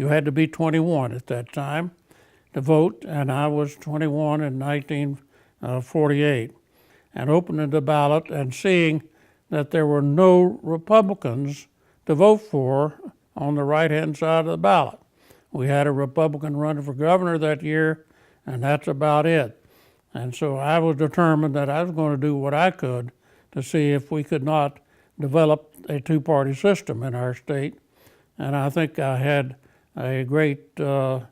You had to be 21 at that time to vote, and I was 21 in 1948. And opening the ballot and seeing that there were no Republicans to vote for on the right-hand side of the ballot. We had a Republican running for governor that year, and that's about it. And so I was determined that I was going to do what I could to see if we could not develop a two-party system in our state. And I think I had a great deal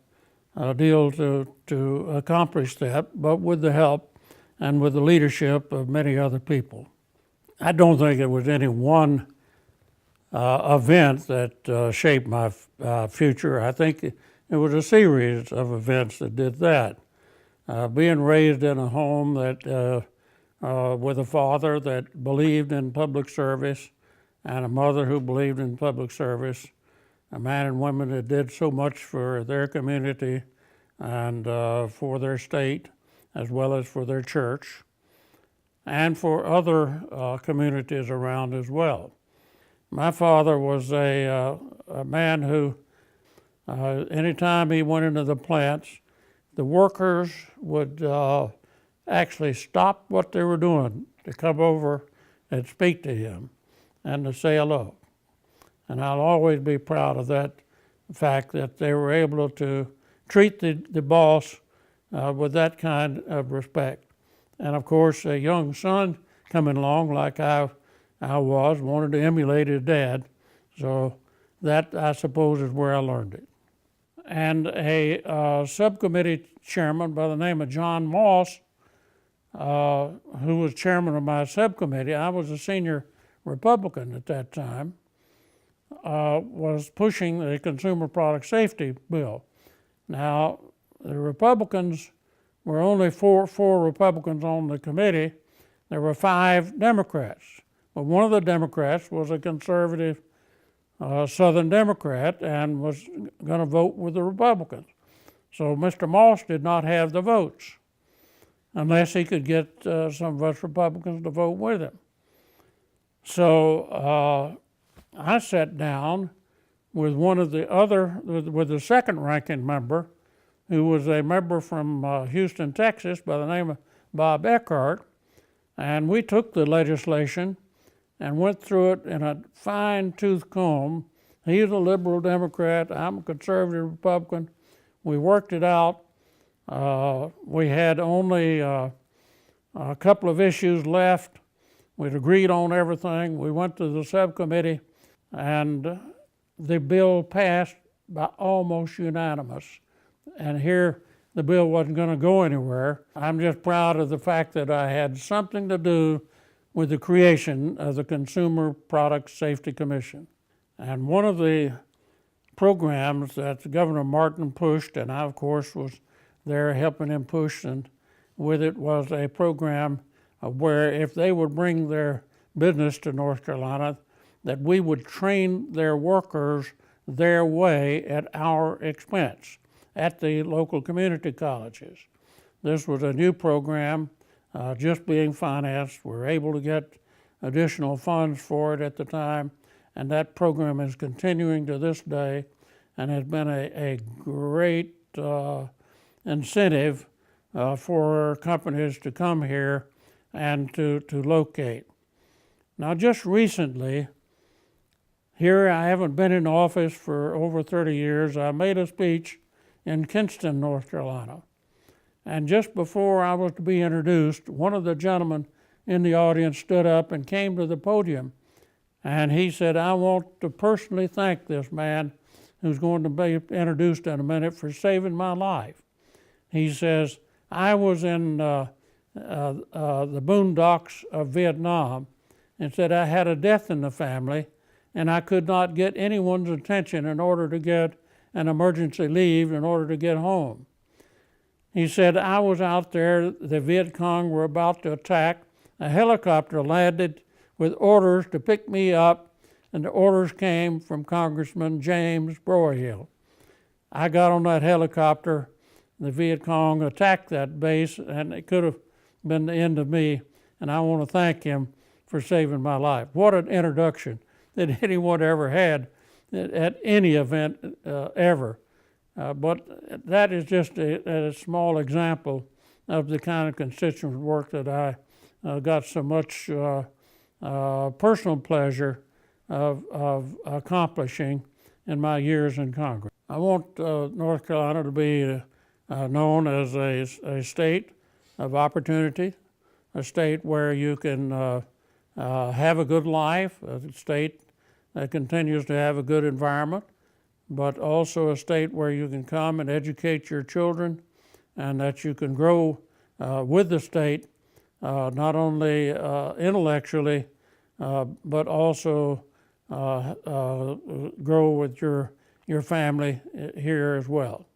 to accomplish that, but with the help and with the leadership of many other people. I don't think it was any one event that shaped my future. I think it was a series of events that did that. Being raised in a home that with a father that believed in public service and a mother who believed in public service, a man and woman that did so much for their community and for their state, as well as for their church, and for other communities around as well. My father was a man who, anytime he went into the plants, the workers would actually stop what they were doing to come over and speak to him and to say hello. And I'll always be proud of that fact that they were able to treat the boss with that kind of respect. And of course, a young son coming along like I wanted to emulate his dad. So that, I suppose, is where I learned it. And a subcommittee chairman by the name of John Moss, who was chairman of my subcommittee, I was a senior Republican at that time, was pushing the Consumer Product Safety Bill. Now, the Republicans were only four Republicans on the committee. There were 5 Democrats. But one of the Democrats was a conservative Southern Democrat and was going to vote with the Republicans. So Mr. Moss did not have the votes unless he could get some of us Republicans to vote with him. So I sat down with with the second ranking member, who was a member from Houston, Texas, by the name of Bob Eckhart, and we took the legislation and went through it in a fine-tooth comb. He's a liberal Democrat, I'm a conservative Republican. We worked it out. We had only a couple of issues left. We'd agreed on everything. We went to the subcommittee, and the bill passed by almost unanimous. And here, the bill wasn't going to go anywhere. I'm just proud of the fact that I had something to do with the creation of the Consumer Product Safety Commission. And one of the programs that Governor Martin pushed, and I, of course, was there helping him push, and with it was a program where if they would bring their business to North Carolina, that we would train their workers their way at our expense at the local community colleges. This was a new program just being financed. We were able to get additional funds for it at the time, and that program is continuing to this day and has been a great incentive for companies to come here and to locate. Now, just recently, here I haven't been in office for over 30 years. I made a speech in Kinston, North Carolina. And just before I was to be introduced, one of the gentlemen in the audience stood up and came to the podium. And he said, I want to personally thank this man who's going to be introduced in a minute for saving my life. He says, I was in the boondocks of Vietnam, and said I had a death in the family, and I could not get anyone's attention in order to get an emergency leave in order to get home. He said, I was out there, the Viet Cong were about to attack, a helicopter landed with orders to pick me up, and the orders came from Congressman James Broyhill. I got on that helicopter, the Viet Cong attacked that base, and it could have been the end of me, and I want to thank him for saving my life. What an introduction that anyone ever had at any event ever. But that is just a small example of the kind of constituent work that I got so much personal pleasure of accomplishing in my years in Congress. I want North Carolina to be known as a state of opportunity, a state where you can have a good life, a state that continues to have a good environment, but also a state where you can come and educate your children and that you can grow with the state, not only intellectually, but also grow with your family here as well.